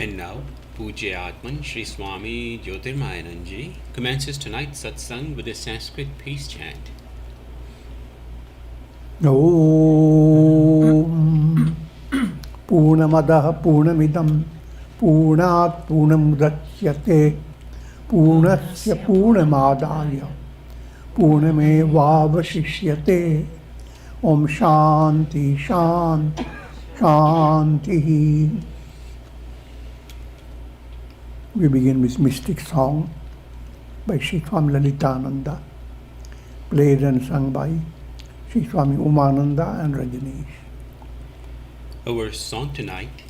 And now, Pujya Atman Sri Swami Jyotirmayananda commences tonight's satsang with a Sanskrit peace chant. Om Purnamadaha Purnamidam Purnat Purnamudachyate Purnasya Purnamadaya Purnamevavashishyate. Om Shanti Shanti Shanti. We begin with mystic song by Sri Swami Lalitananda, played and sung by Sri Swami Umananda and Rajneesh. Our song tonight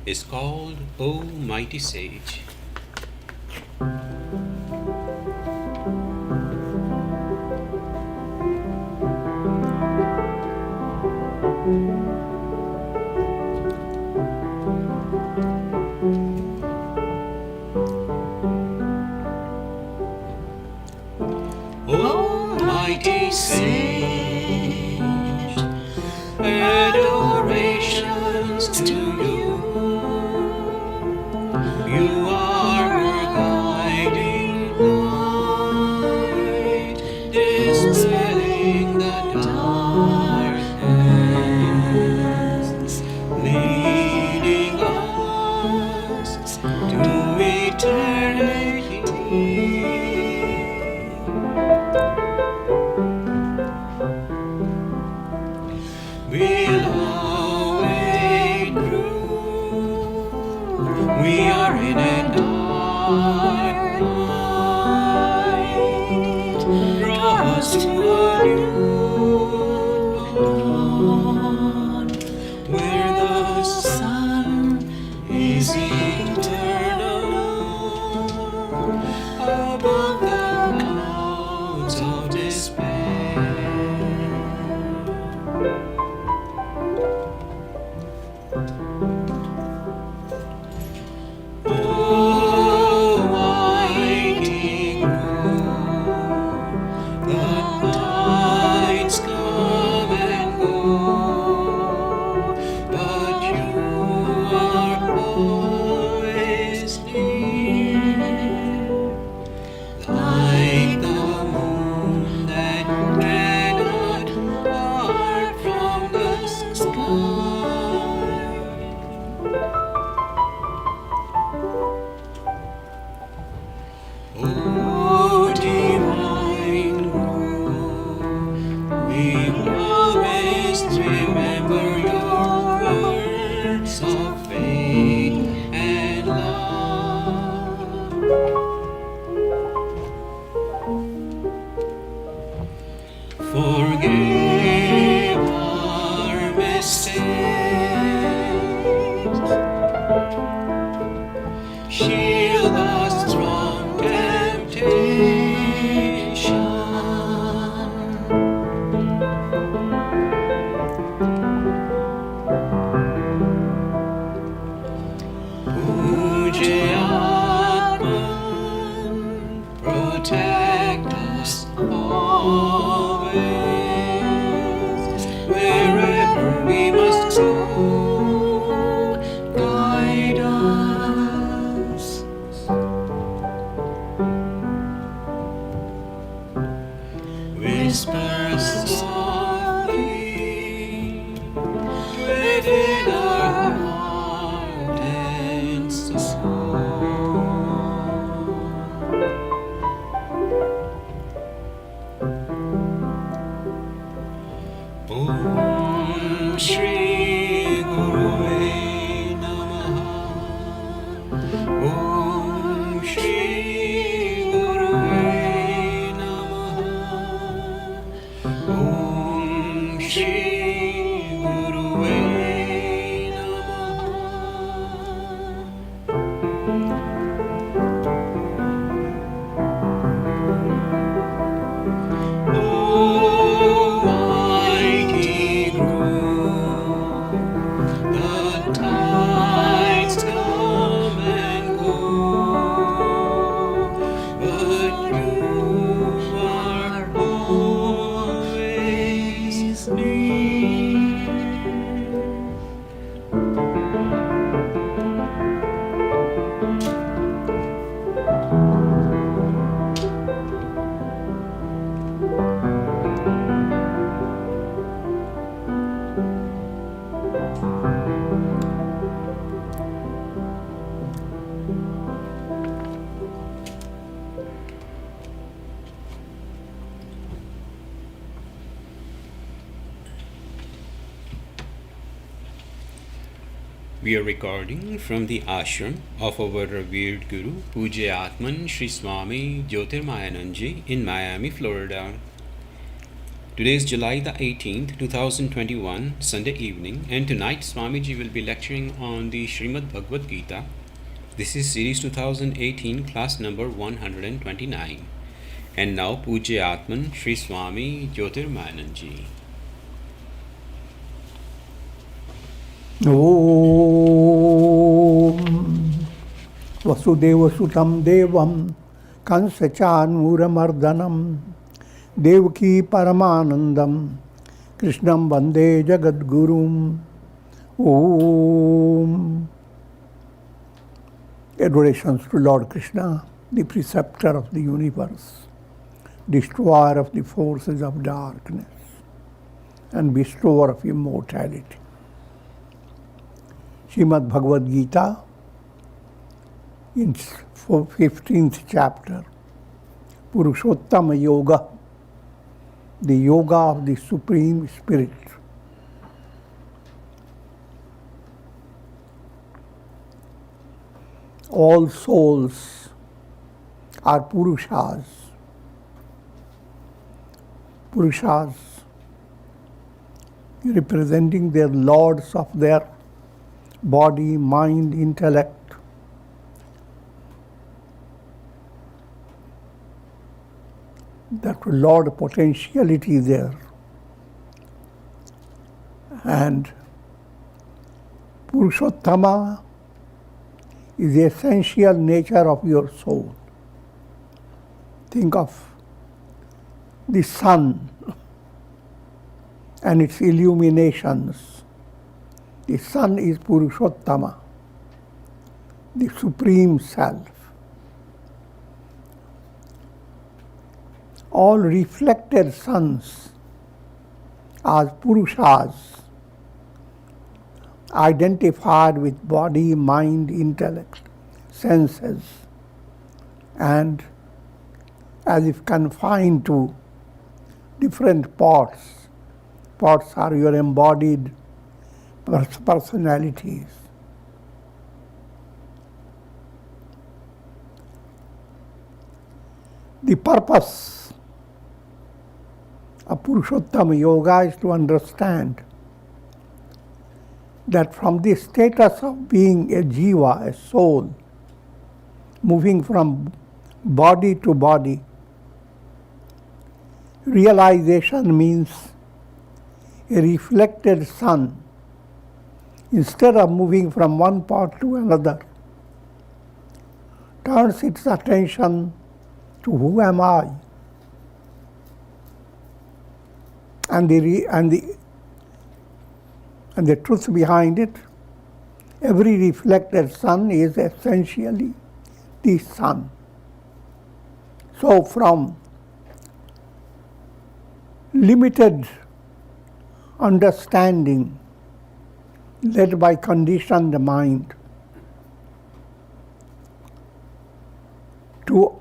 is called O Mighty Sage. Almighty Sage, adorations to you. You are our guiding light, dispelling the darkness, leading us to eternity. We are in a dark night, draw us to a new dawn, where the sun is eternal, above the clouds of despair. Forgive our mistakes, shield us from temptation. Pujya Atman, protect us always, wherever we must go, guide us. We are recording from the ashram of our revered Guru, Pujya Atman Sri Swami Jyotirmayananda in Miami, Florida. Today is July the 18th, 2021, Sunday evening, and tonight Swamiji will be lecturing on the Srimad Bhagavad Gita. This is series 2018, class number 129. And now Pujya Atman Sri Swami Jyotirmayananda. Om Vasudeva Sutam Devam Kansachanmuramardanam Devaki Paramanandam Krishnam Vande Jagadgurum. Om. Adorations to Lord Krishna, the preceptor of the universe, destroyer of the forces of darkness, and bestower of immortality. Srimad Bhagavad Gita, in 15th chapter, Purushottama Yoga, the yoga of the Supreme Spirit. All souls are Purushas. Purushas representing their lords of their body, mind, intellect. That Lord potentiality there. And Purushottama is the essential nature of your soul. Think of the sun and its illuminations. The sun is Purushottama, the Supreme Self. All reflected suns are Purushas, identified with body, mind, intellect, senses, and as if confined to different parts. Parts are your embodied personalities. The purpose of Purushottama Yoga is to understand that from the status of being a jiva, a soul, moving from body to body, realization means a reflected sun. Instead of moving from one part to another, turns its attention to who am I? And the truth behind it. Every reflected sun is essentially the sun. So from limited understanding led by conditioned mind to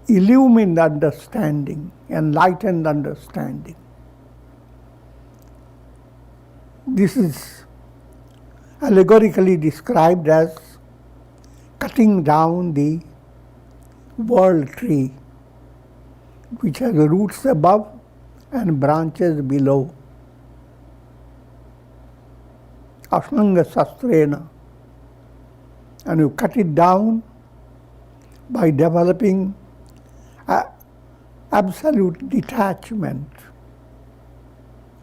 illumined understanding, enlightened understanding. This is allegorically described as cutting down the world tree, which has roots above and branches below. Asanga sastrena, and you cut it down by developing absolute detachment.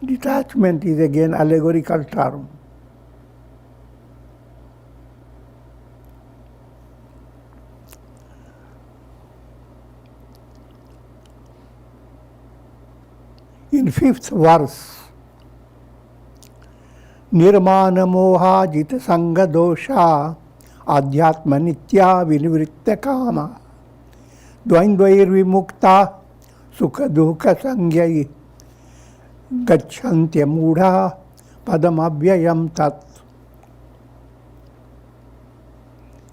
Detachment is again allegorical term. In 5th verse, Nirmana moha jita sanga dosha adhyatma nitya vinivritta kama dvaindvair vimukta sukha dukha sangyai gacchantya mudha padam avyayam tat.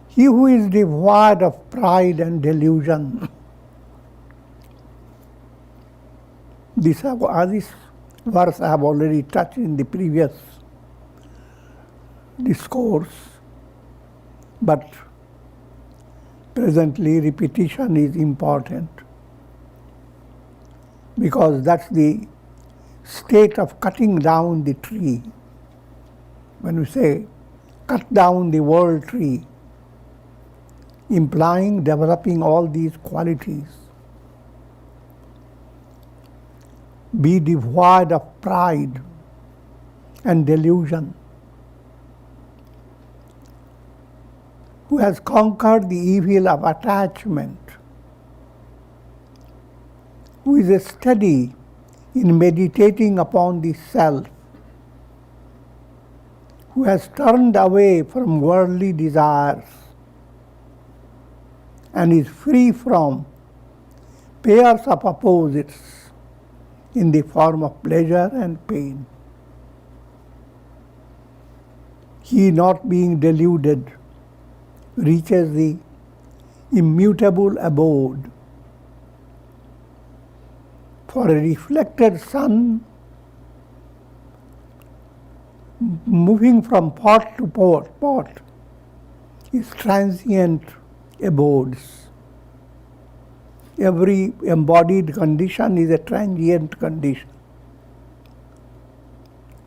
He who is devoid of pride and delusion. This verse I have already touched in the previous discourse, but presently repetition is important because that's the state of cutting down the tree. When we say cut down the world tree, implying developing all these qualities. Be devoid of pride and delusion. Who has conquered the evil of attachment, who is steady in meditating upon the self, who has turned away from worldly desires and is free from pairs of opposites in the form of pleasure and pain. He, not being deluded, reaches the immutable abode. For a reflected sun moving from pot to pot is transient abodes. Every embodied condition is a transient condition.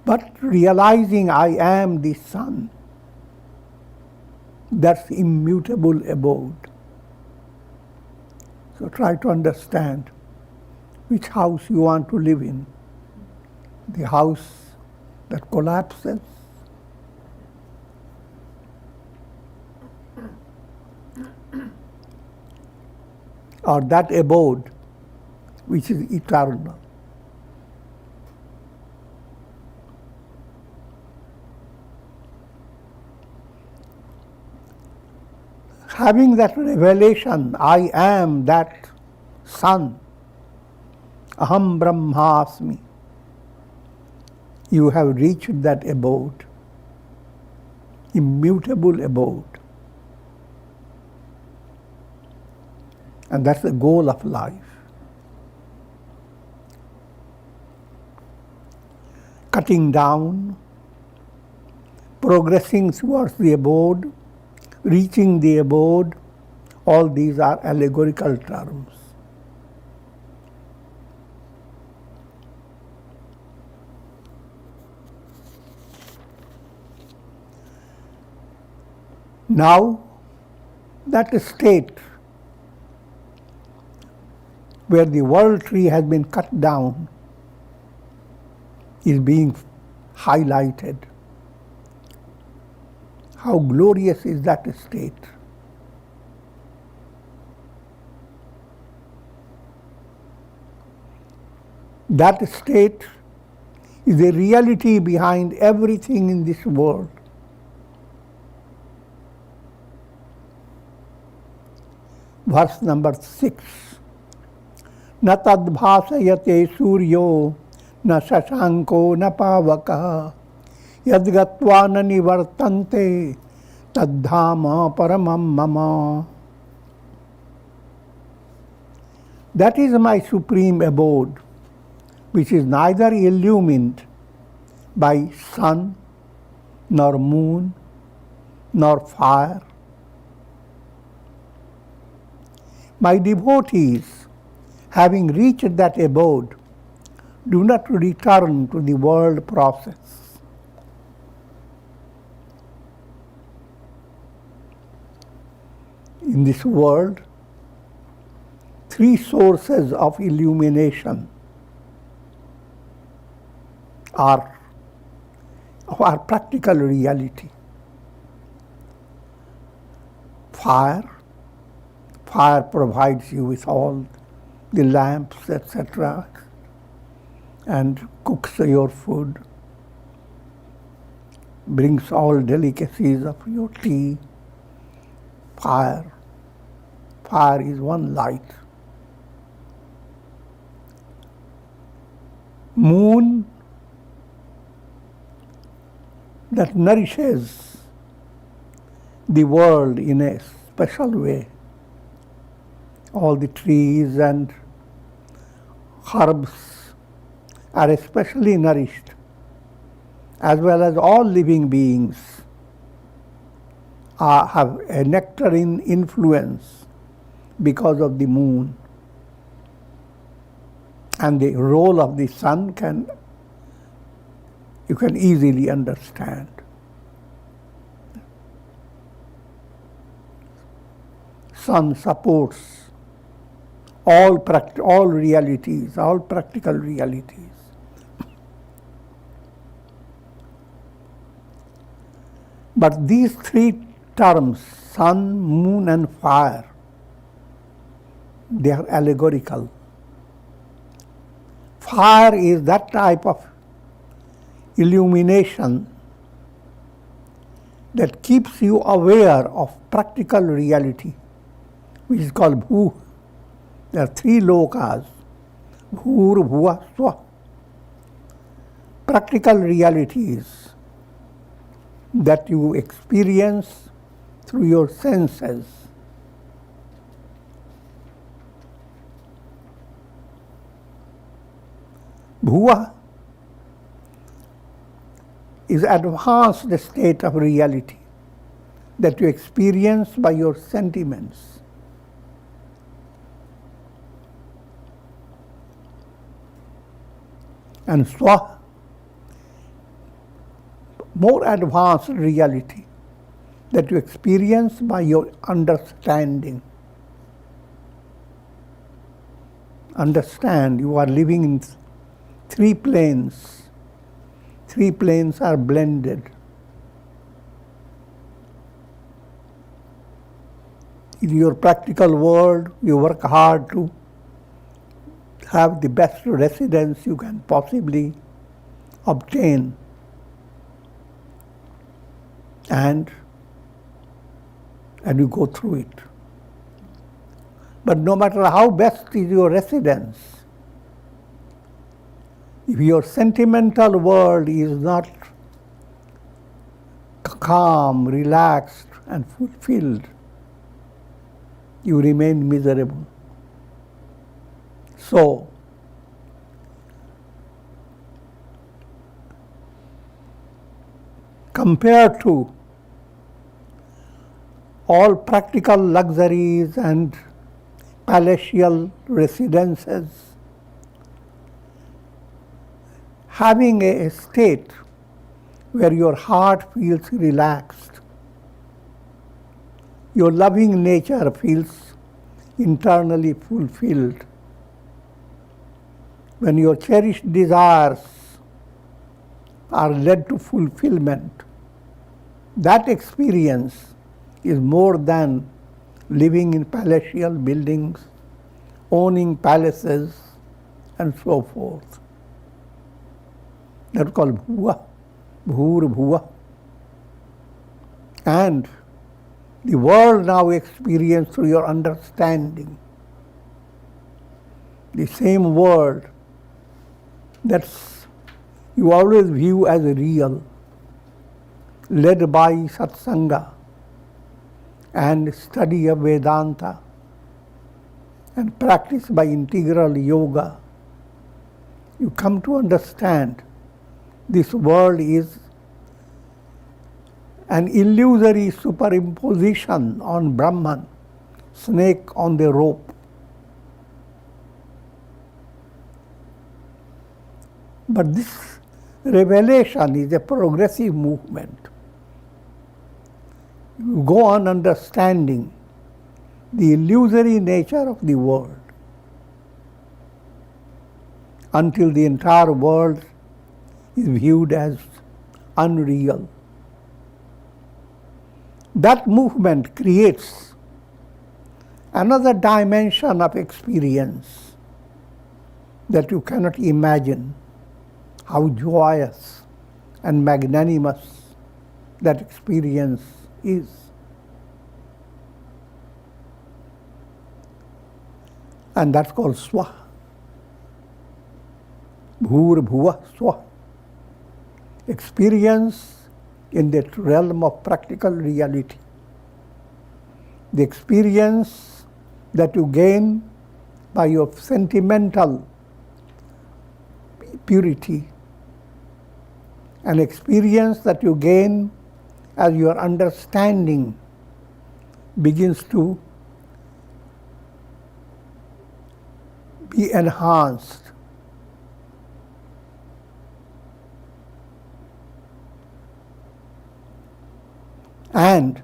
But realizing I am the sun, that's immutable abode. So try to understand which house you want to live in. The house that collapses, or that abode which is eternal. Having that revelation, I am that sun, aham brahmasmi, you have reached that abode, immutable abode. And that's the goal of life. Cutting down, progressing towards the abode, reaching the abode, all these are allegorical terms. Now, that state where the world tree has been cut down is being highlighted. How glorious is that state? That state is the reality behind everything in this world. Verse number 6. न तद्भासयते सूर्यो न शशांको न पावकः यद्गत्वा न निवर्तन्ते तद्धाम परमं मम. That is my supreme abode, which is neither illumined by sun, nor moon, nor fire. My devotees, having reached that abode, do not return to the world process. In this world, three sources of illumination are practical reality. Fire provides you with all the lamps, etc., and cooks your food, brings all delicacies of your tea. Fire is one light. Moon that nourishes the world in a special way. All the trees and herbs are especially nourished, as well as all living beings have a nectarine influence because of the moon, and the role of the sun you can easily understand. Sun supports all realities, all practical realities. But these three terms, sun, moon and fire, they are allegorical. Fire is that type of illumination that keeps you aware of practical reality, which is called bhu. There are three lokas, bhur, bhuva, swa. Practical realities that you experience through your senses. Bhuva is advanced state of reality that you experience by your sentiments. And Swa, more advanced reality that you experience by your understanding. Understand, you are living in three planes. Three planes are blended. In your practical world, you work hard to have the best residence you can possibly obtain. And you go through it. But no matter how best is your residence, if your sentimental world is not calm, relaxed, and fulfilled, you remain miserable. So, compared to all practical luxuries and palatial residences, having a state where your heart feels relaxed, your loving nature feels internally fulfilled, when your cherished desires are led to fulfillment, that experience is more than living in palatial buildings, owning palaces, and so forth. That's called bhuva, bhur bhuva. And the world now experienced through your understanding. The same world that you always view as real, led by satsanga and study of Vedanta and practice by integral yoga, you come to understand this world is an illusory superimposition on Brahman, snake on the rope. But this revelation is a progressive movement. You go on understanding the illusory nature of the world until the entire world is viewed as unreal. That movement creates another dimension of experience that you cannot imagine how joyous and magnanimous that experience is. And that's called swa. Bhur bhuva swa. Experience in that realm of practical reality. The experience that you gain by your sentimental purity. An experience that you gain as your understanding begins to be enhanced. And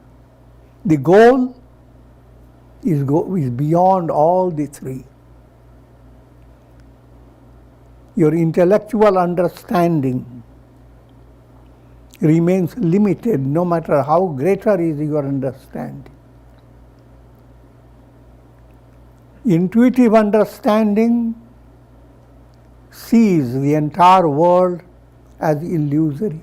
the goal is beyond all the three. Your intellectual understanding remains limited no matter how greater is your understanding. Intuitive understanding sees the entire world as illusory.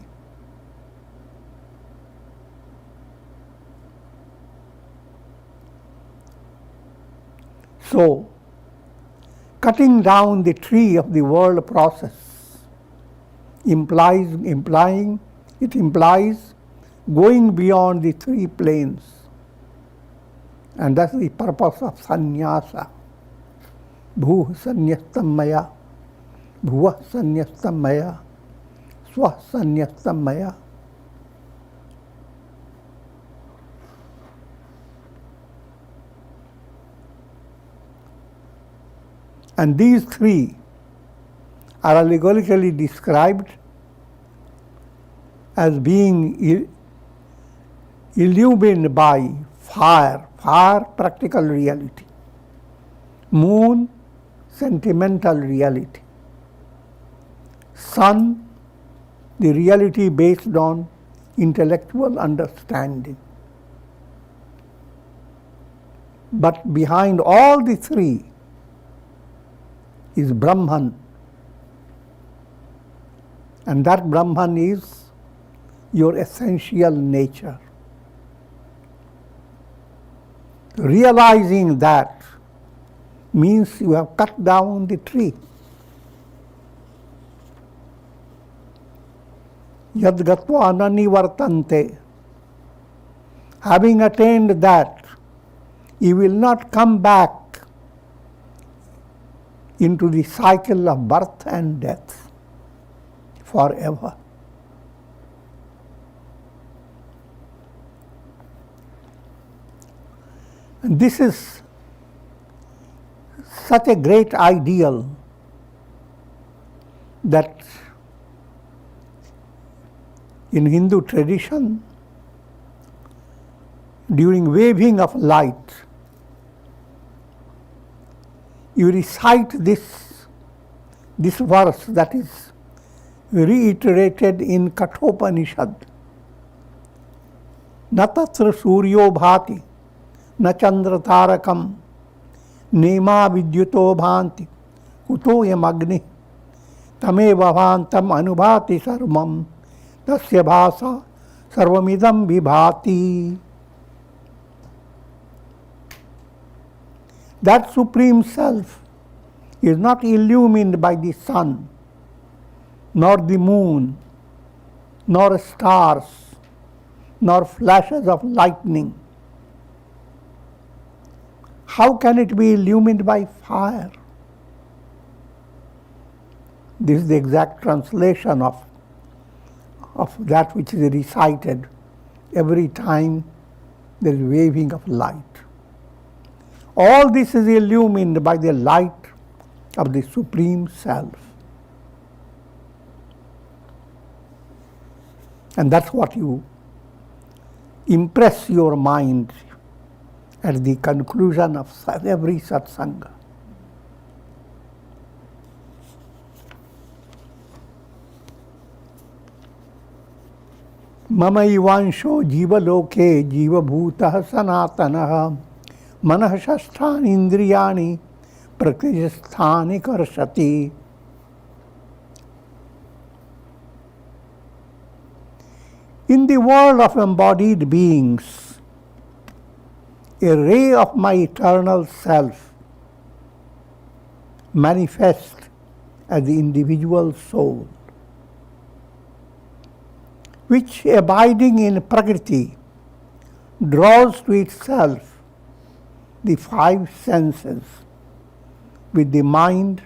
So, cutting down the tree of the world process implies going beyond the three planes. And that's the purpose of sannyasa. Bhuh sannyastam maya, bhuvah sannyastam maya, swah sannyastam maya. And these three are allegorically described as being illumined by fire, practical reality, moon, sentimental reality, sun, the reality based on intellectual understanding. But behind all the three is Brahman, and that Brahman is your essential nature. Realizing that means you have cut down the tree. Yad gatva nanivartante. Having attained that, you will not come back into the cycle of birth and death forever. And this is such a great ideal that in Hindu tradition, during waving of light, you recite this verse that is reiterated in Kathopanishad. Na tatra suryo bhati, na chandra tarakam, nema vidyuto bhanti, kuto yam agni, tameva bhantam anubhati sarvam, tasya bhasa sarvamidam vibhati. That Supreme Self is not illumined by the sun, nor the moon, nor stars, nor flashes of lightning. How can it be illumined by fire? This is the exact translation of that which is recited every time there is waving of light. All this is illumined by the light of the Supreme Self. And that's what you impress your mind at the conclusion of every satsanga. Mama ivansho jiva loke jiva bhutah sanatanaha manah shasthani indriyani prakristhani karshati. In the world of embodied beings, a ray of my eternal self manifests as the individual soul, which, abiding in Prakriti, draws to itself the five senses, with the mind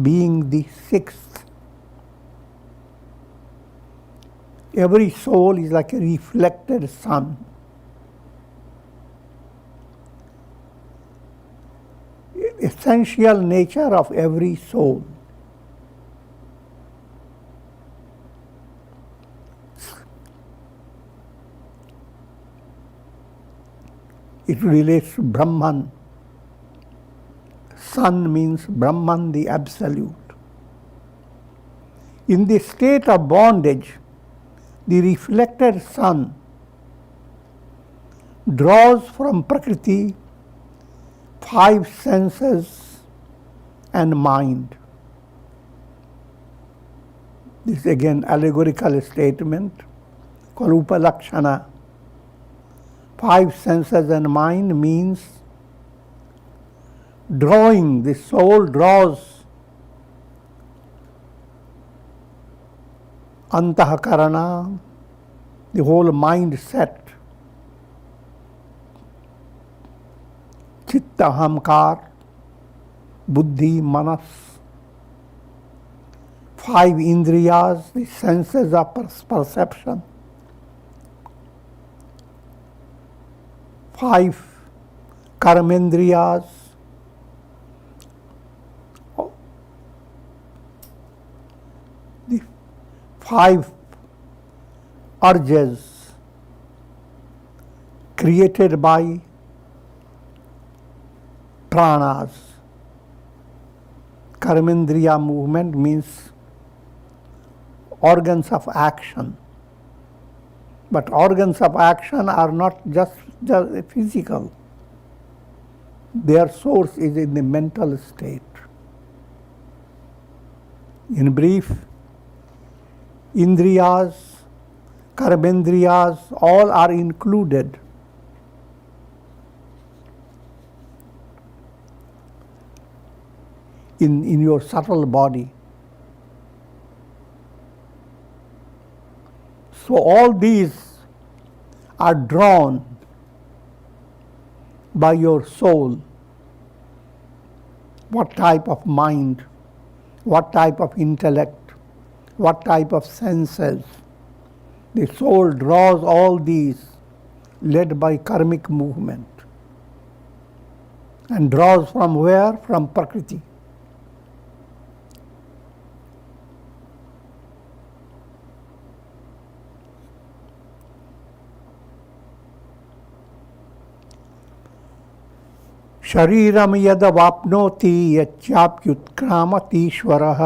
being the sixth. Every soul is like a reflected sun. essential nature of every soul. It relates to Brahman. Sun means Brahman, the Absolute. In the state of bondage, the reflected sun draws from Prakriti 5 senses and mind. This is again allegorical statement called Upalakshana. 5 senses and mind means drawing, the soul draws antahakarana, the whole mind set, chitta, ahamkar, buddhi, manas, 5 indriyas, the senses of perception, 5 karmendriyas, the 5 urges created by pranas. Karmendriya movement means organs of action. But organs of action are not just physical. Their source is in the mental state. In brief, indriyas, karmendriyas, all are included. In your subtle body. So all these are drawn by your soul. What type of mind, what type of intellect, what type of senses. The soul draws all these, led by karmic movement. And draws from where? From Prakriti. शरीरम यदवाप्नोति यच्चाप्युत्क्रामतीश्वरः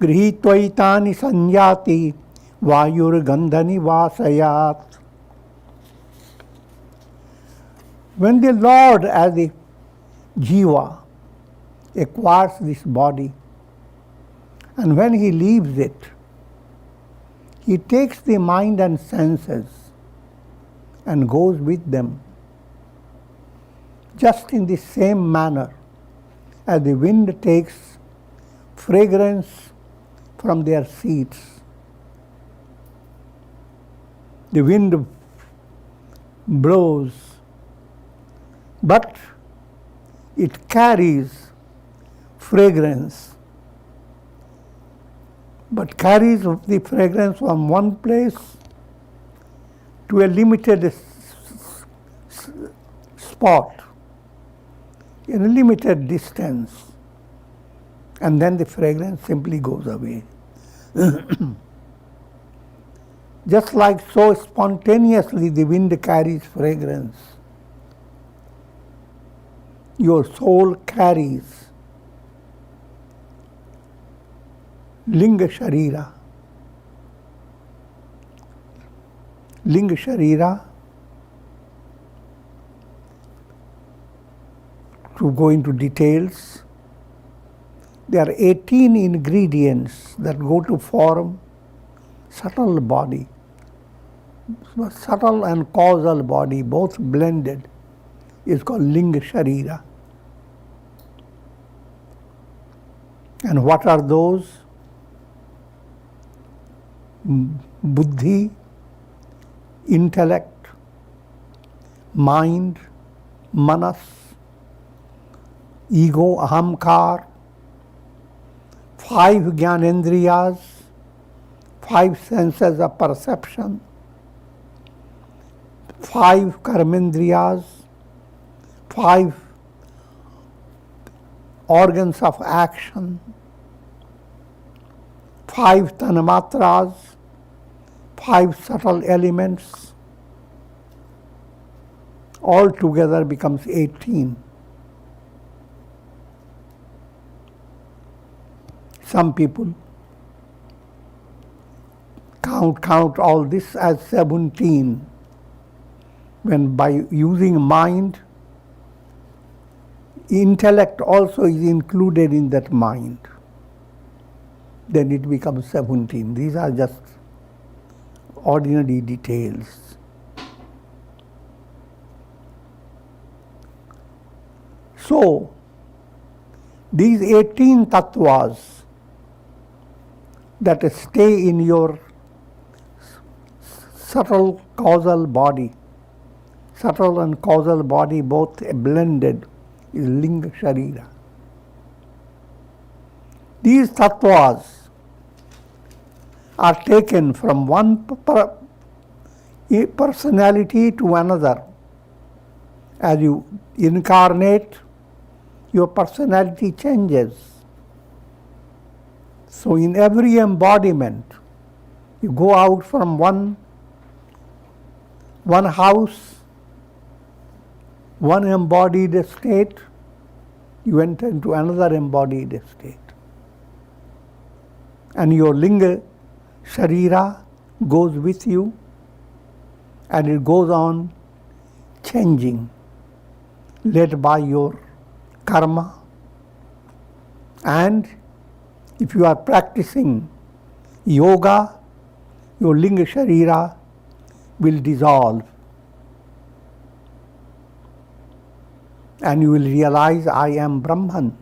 गृहीत्वैतानि संयाति वायुर्गन्धनिवासयात्. When the Lord as the Jiva acquires this body, and when he leaves it, he takes the mind and senses and goes with them. Just in the same manner as the wind takes fragrance from their seeds. The wind blows, but it carries fragrance, but carries the fragrance from one place to a limited spot, in a limited distance, and then the fragrance simply goes away. Just like so spontaneously the wind carries fragrance, your soul carries linga sharira. Linga sharira, to go into details, there are 18 ingredients that go to form subtle body. Subtle and causal body, both blended, is called linga sharira. And what are those? Buddhi, intellect, mind, manas, ego, ahamkar, 5 jnanendriyas, 5 senses of perception, 5 karmendriyas, 5 organs of action, 5 tanamatras, 5 subtle elements, all together becomes 18. Some people count all this as 17, when by using mind, intellect also is included in that mind. Then it becomes 17. These are just ordinary details. So, these 18 tattvas that stay in your subtle causal body, subtle and causal body both blended, is Linga Sharira. These tattvas are taken from one personality to another. As you incarnate, your personality changes. So in every embodiment, you go out from one house, one embodied state, you enter into another embodied state. And your Linga Sharira goes with you, and it goes on changing, led by your karma. And if you are practicing yoga, your Linga Sharira will dissolve, and you will realize, I am Brahman.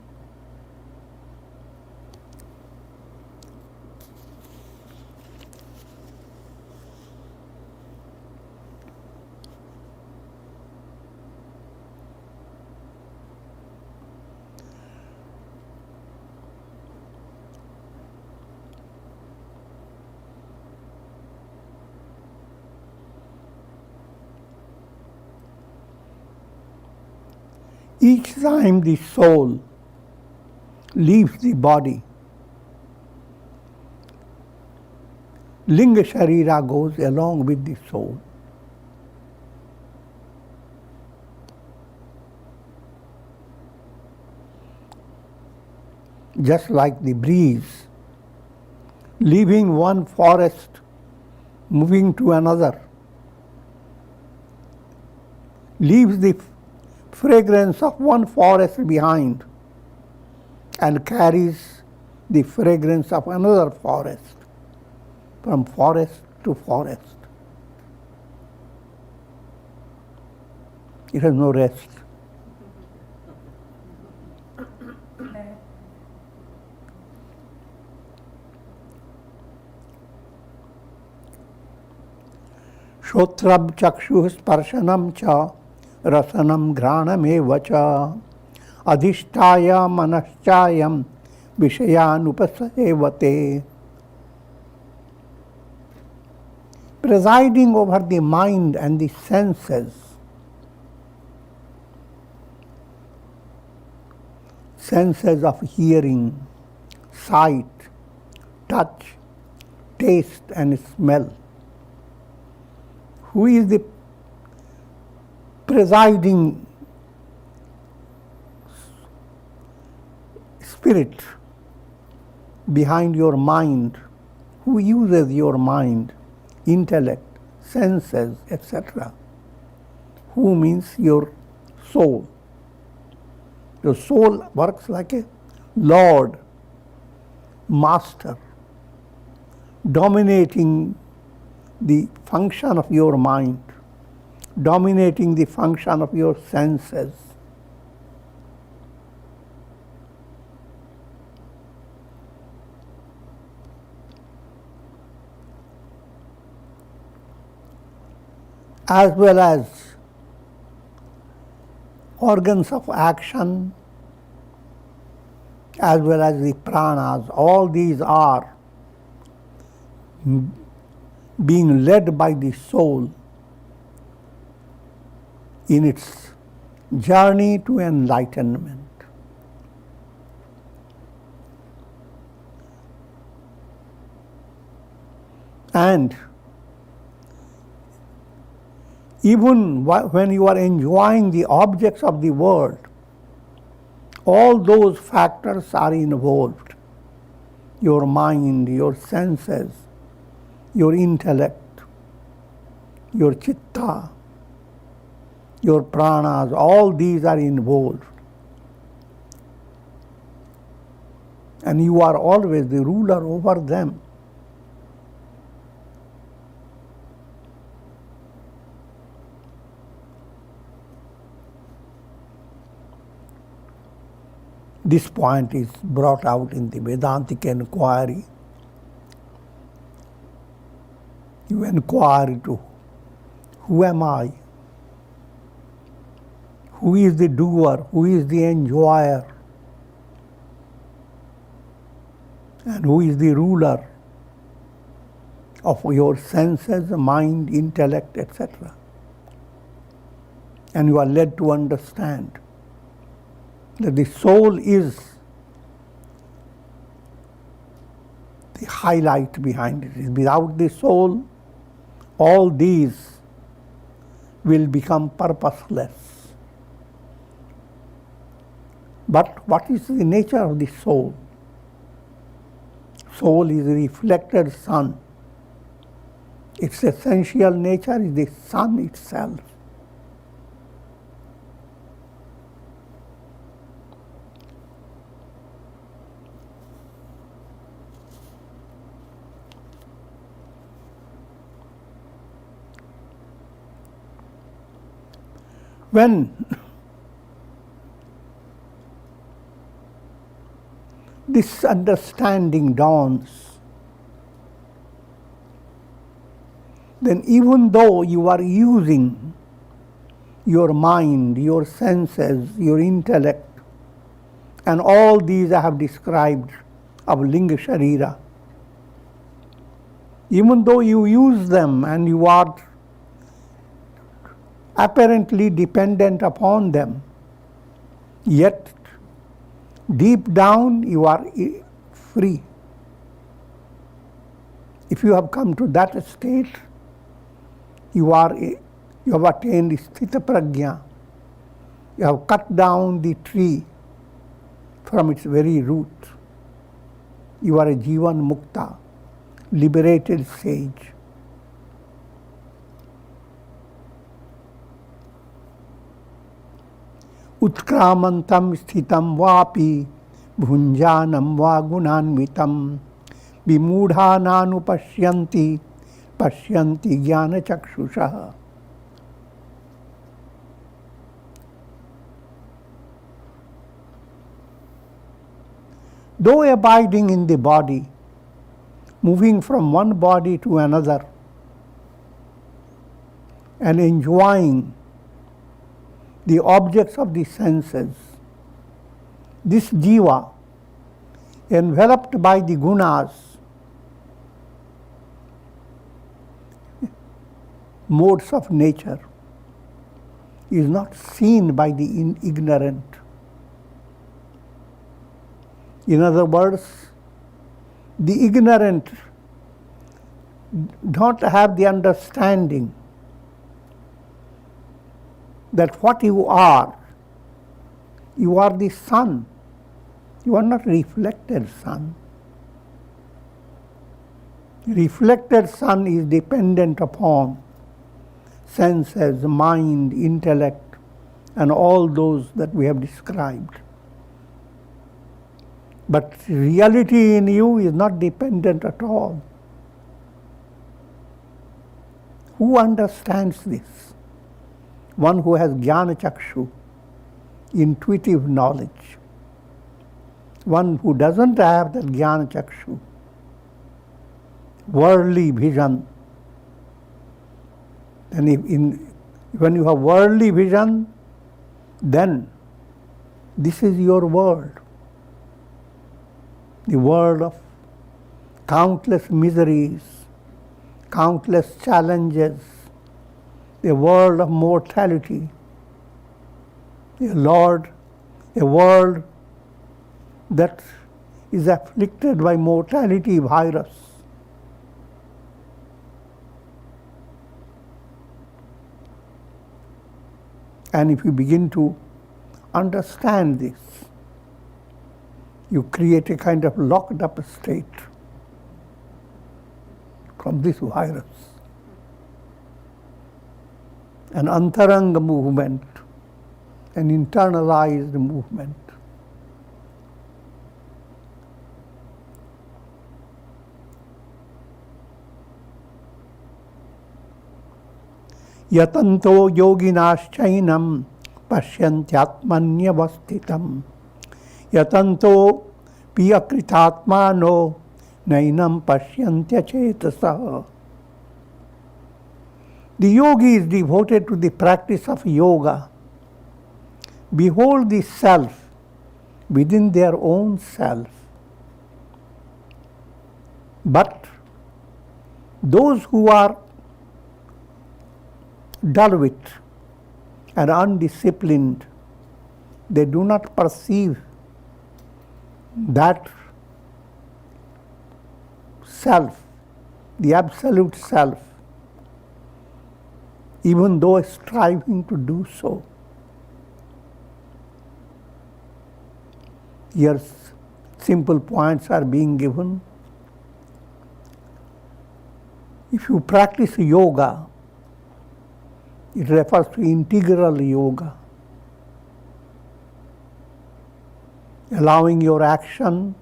Each time the soul leaves the body, Linga Sharira goes along with the soul. Just like the breeze, leaving one forest, moving to another, leaves the fragrance of one forest behind and carries the fragrance of another forest, from forest to forest. It has no rest. Shotram chakshu sparshanam cha rasanam ghranam evacha adhishtaya manaschayam vishayanupasevate. Presiding over the mind and the senses, senses of hearing, sight, touch, taste and smell. Who is the presiding spirit behind your mind? Who uses your mind, intellect, senses, etc.? Who means your soul. Your soul works like a lord, master, dominating the function of your mind, dominating the function of your senses. As well as organs of action, as well as the pranas, all these are being led by the soul in its journey to enlightenment. And even when you are enjoying the objects of the world, all those factors are involved. Your mind, your senses, your intellect, your chitta, your pranas, all these are involved. And you are always the ruler over them. This point is brought out in the Vedantic inquiry. You inquire to who am I? Who is the doer? Who is the enjoyer? And who is the ruler of your senses, mind, intellect, etc. And you are led to understand that the soul is the highlight behind it. Without the soul, all these will become purposeless. But what is the nature of the soul? Soul is a reflected sun. Its essential nature is the sun itself. When this understanding dawns, then even though you are using your mind, your senses, your intellect, and all these I have described of Linga Sharira, even though you use them and you are apparently dependent upon them, yet deep down you are free. If you have come to that state, you have attained sthita prajna. You have cut down the tree from its very root. You are a jivan mukta, liberated sage. Utkramantam sthitam vapi bhunjanam va gunanvitam vimudhananu pashyanti jnana chakshusha. Though abiding in the body, moving from one body to another, and enjoying the objects of the senses, this jiva, enveloped by the gunas, modes of nature, is not seen by the ignorant. In other words, the ignorant don't have the understanding that what you are the sun. You are not reflected sun. Reflected sun is dependent upon senses, mind, intellect, and all those that we have described. But reality in you is not dependent at all. Who understands this? One who has jnana chakshu, intuitive knowledge. One who doesn't have that jnana chakshu, worldly vision. And when you have worldly vision, then this is your world. The world of countless miseries, countless challenges, a world of mortality, a world that is afflicted by mortality virus. And if you begin to understand this, you create a kind of locked up state from this virus. An antaranga movement, an internalized movement. Yatanto yoginaschainam pasyantyatmanyavasthitam. Yatanto piyakritatmano nainam pashyantya chetasah. The yogi is devoted to the practice of yoga. Behold the self within their own self. But those who are dull-witted and undisciplined, they do not perceive that self, the absolute self, even though striving to do so. Here simple points are being given. If you practice yoga, it refers to integral yoga, allowing your action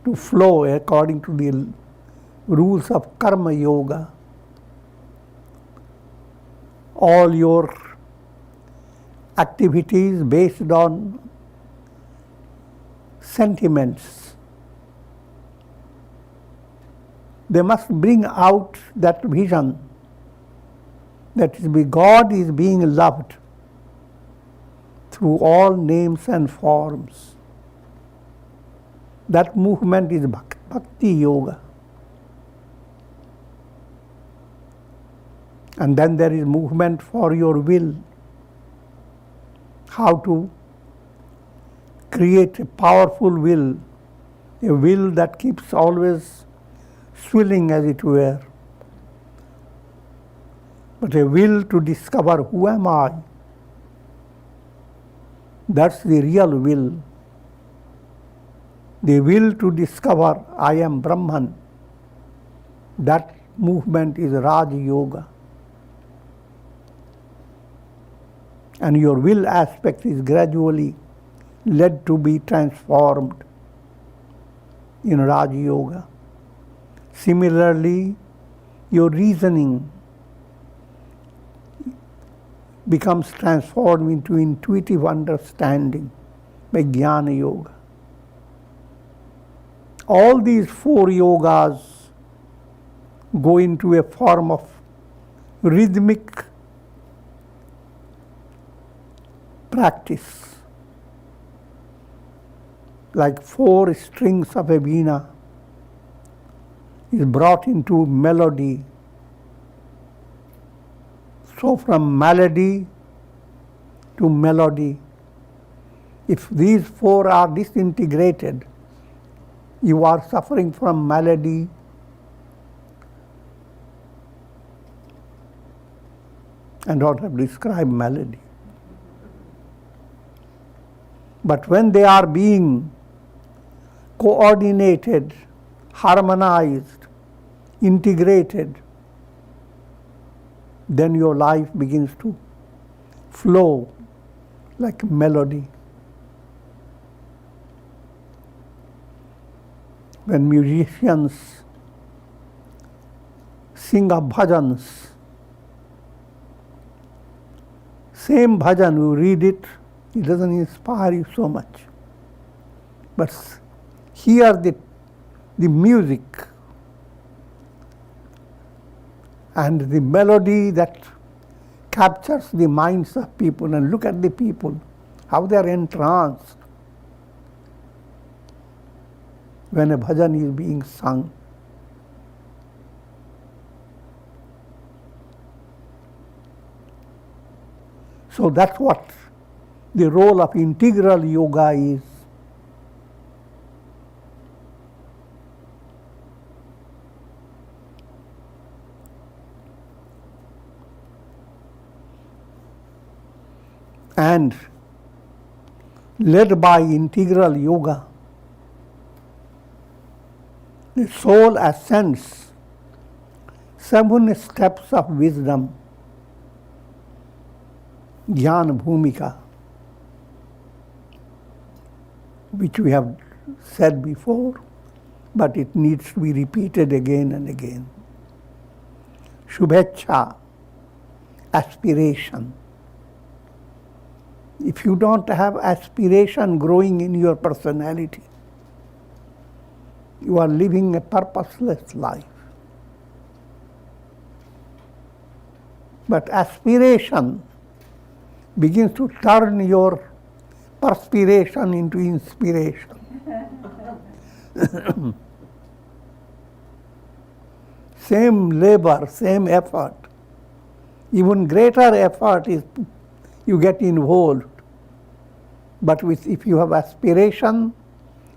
to flow according to the rules of karma yoga. All your activities based on sentiments, they must bring out that vision that God is being loved through all names and forms. That movement is bhakti yoga. And then there is movement for your will. How to create a powerful will, a will that keeps always swilling, as it were, but a will to discover who am I. That's the real will. The will to discover I am Brahman. That movement is Raj Yoga. And your will aspect is gradually led to be transformed in Raj Yoga. Similarly, your reasoning becomes transformed into intuitive understanding by Jnana Yoga. All these four yogas go into a form of rhythmic practice, like four strings of a veena is brought into melody. So from malady to melody, if these four are disintegrated, you are suffering from malady and don't have to describe malady. But when they are being coordinated, harmonized, integrated, then your life begins to flow like melody. When musicians sing of bhajans, same bhajan, you read it, it doesn't inspire you so much. But hear the music and the melody that captures the minds of people, and look at the people, how they are entranced when a bhajan is being sung. So that's what the role of integral yoga is. And led by integral yoga, the soul ascends 7 steps of wisdom, Jnana Bhumika, which we have said before, but it needs to be repeated again and again. Shubhecha, aspiration. If you don't have aspiration growing in your personality, you are living a purposeless life. But aspiration begins to turn your perspiration into inspiration. Same labor, same effort. Even greater effort is you get involved. But if you have aspiration,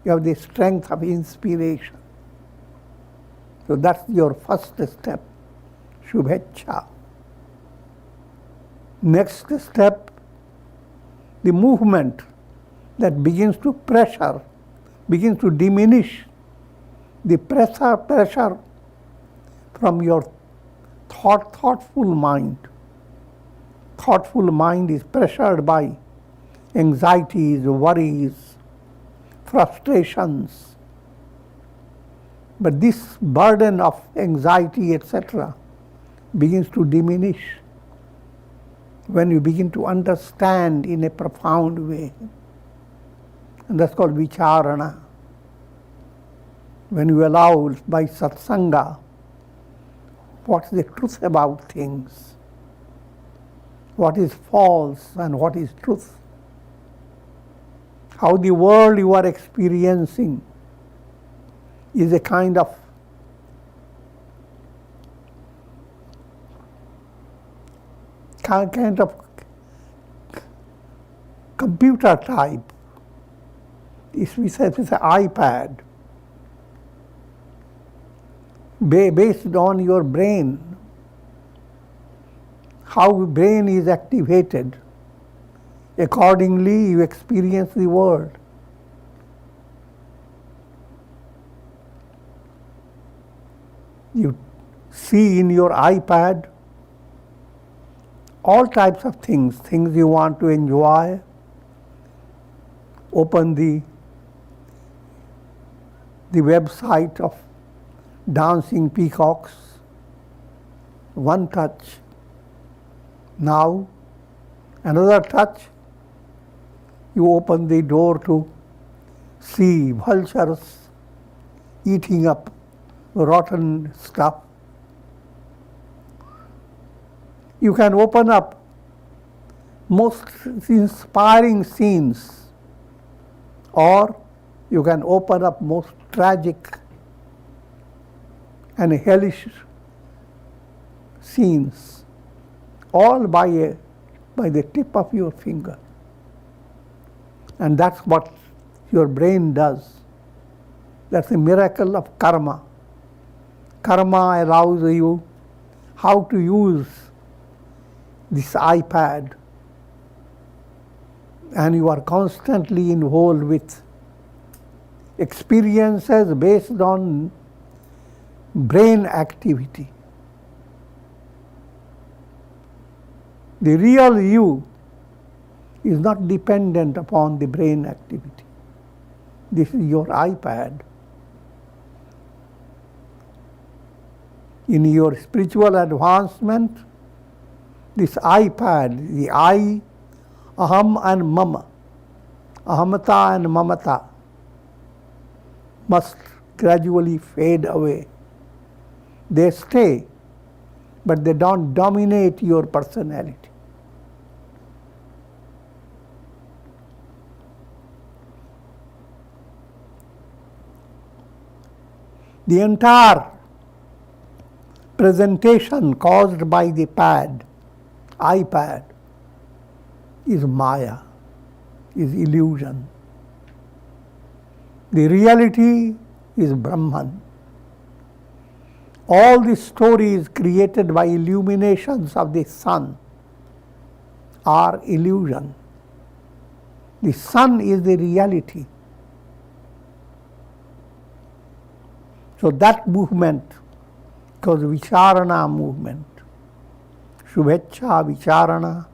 you have the strength of inspiration. So that's your first step, Shubhecha. Next step, the movement that begins to pressure, begins to diminish the pressure from your thoughtful mind. Thoughtful mind is pressured by anxieties, worries, frustrations. But this burden of anxiety, etc., begins to diminish when you begin to understand in a profound way. And that's called vicharana. When you allow by satsanga what's the truth about things, what is false and what is truth, how the world you are experiencing is a kind of computer type. We say it's an iPad based on your brain, how brain is activated. Accordingly, you experience the world. You see in your iPad all types of things you want to enjoy. Open the website of dancing peacocks, one touch. Now, another touch, you open the door to see vultures eating up rotten stuff. You can open up most inspiring scenes, or you can open up most tragic and hellish scenes, all by the tip of your finger. And that's what your brain does. That's a miracle of karma. Karma allows you how to use this iPad, and you are constantly involved with experiences based on brain activity. The real you is not dependent upon the brain activity. This is your iPad. In your spiritual advancement, this iPad, the I, aham and mama, ahamata and mamata, must gradually fade away. They stay, but they don't dominate your personality. The entire presentation caused by the iPad, is Maya, is illusion. The reality is Brahman. All the stories created by illuminations of the sun are illusion. The sun is the reality. So that movement, because vicharana movement, shubhecha vicharana,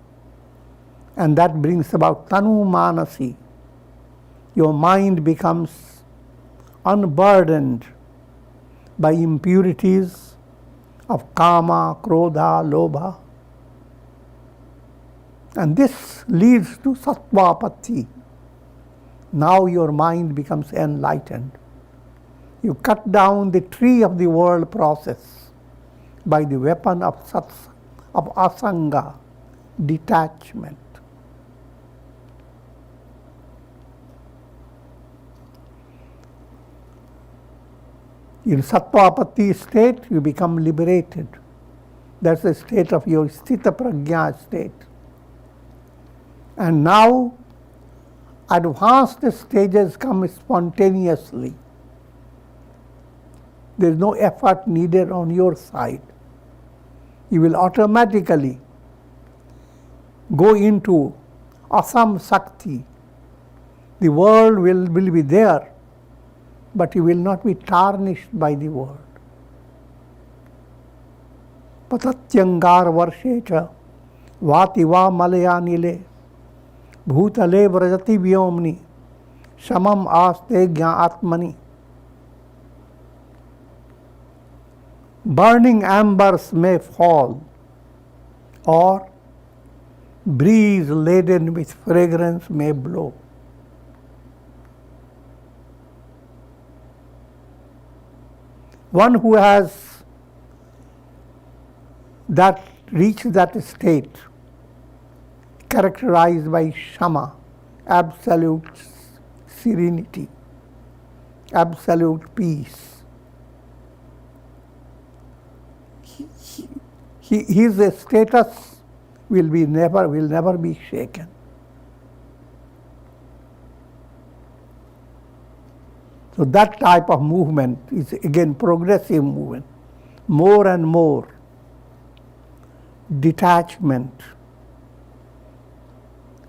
and that brings about tanu manasi. Your mind becomes unburdened by impurities of kama, krodha, lobha. And this leads to sattvapatti. Now your mind becomes enlightened. You cut down the tree of the world process by the weapon of asanga, detachment. In sattvapatti state, you become liberated. That's the state of your sthita prajna state. And now, advanced stages come spontaneously. There is no effort needed on your side. You will automatically go into asam sakti. The world will be there, but you will not be tarnished by the world. Patatyangar varshecha vati va malayanile bhutale vrajati vyomni samam aste gya atmani. Burning embers may fall, or breeze laden with fragrance may blow. One who has reached that state, characterized by shama, absolute serenity, absolute peace, his status will never be shaken. So that type of movement is again progressive movement, more and more detachment,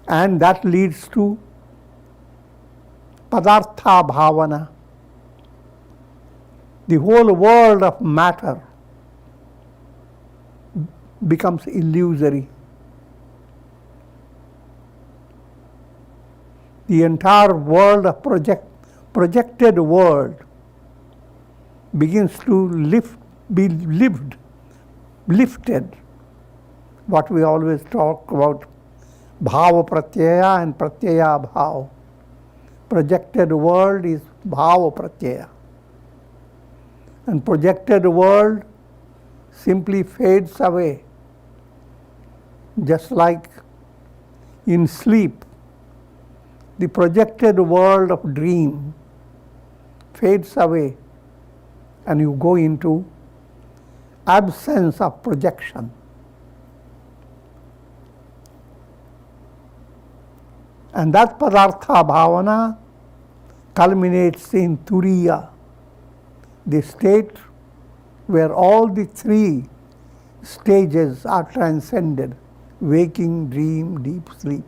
and that leads to padartha bhavana. The whole world of matter becomes illusory. The entire world of projected world begins to be lifted. What we always talk about, bhava pratyaya and pratyaya bhava. Projected world is bhava pratyaya. And projected world simply fades away. Just like in sleep, the projected world of dream fades away and you go into absence of projection. And that padartha bhavana culminates in turiya, the state where all the three stages are transcended: waking, dream, deep sleep.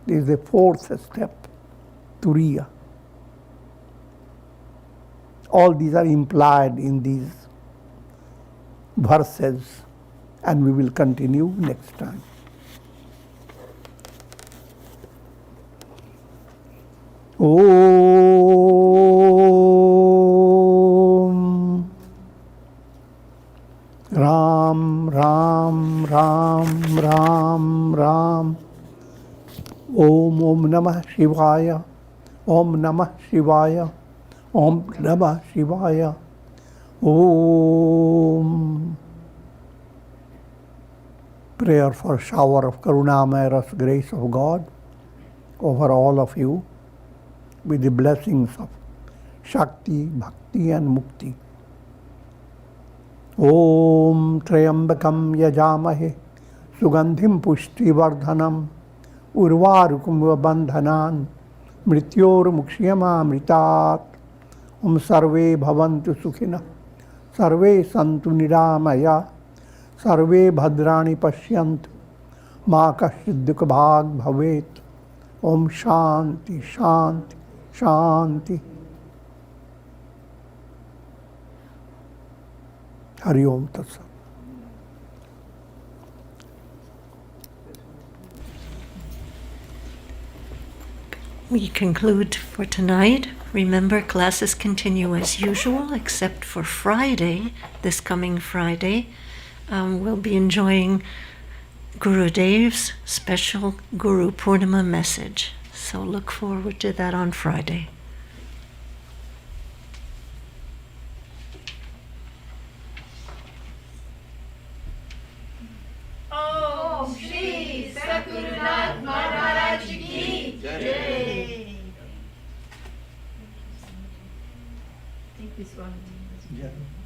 This is the fourth step, turiya. All these are implied in these verses, and we will continue next time. Om Ram Ram Ram Ram Ram. Om Namah Shivaya. Om Namah Shivaya. Om Namah Shivaya. Om. Prayer for shower of Karunamaya grace of God over all of you, with the blessings of Shakti, Bhakti and Mukti. Om Trayambakam Yajamahe Sugandhim Pushti Vardhanam Urvarukum Bandhanan Mrityor Mukshiyama Mritat. Om Sarve Bhavantu Sukhina Sarve Santu Niramaya Sarve Bhadrani Pashyantu Ma Kashid Dukha Bhag Bhavet Om Shanti, Shanti, Shanti. Hari Om Tat Sat. We conclude for tonight. Remember, classes continue as usual, except for Friday, this coming Friday. We'll be enjoying Gurudev's special Guru Purnima message. So look forward to that on Friday. Om Shri Satgurunath Maharaj Ki Jai. Thank you, Swamiji.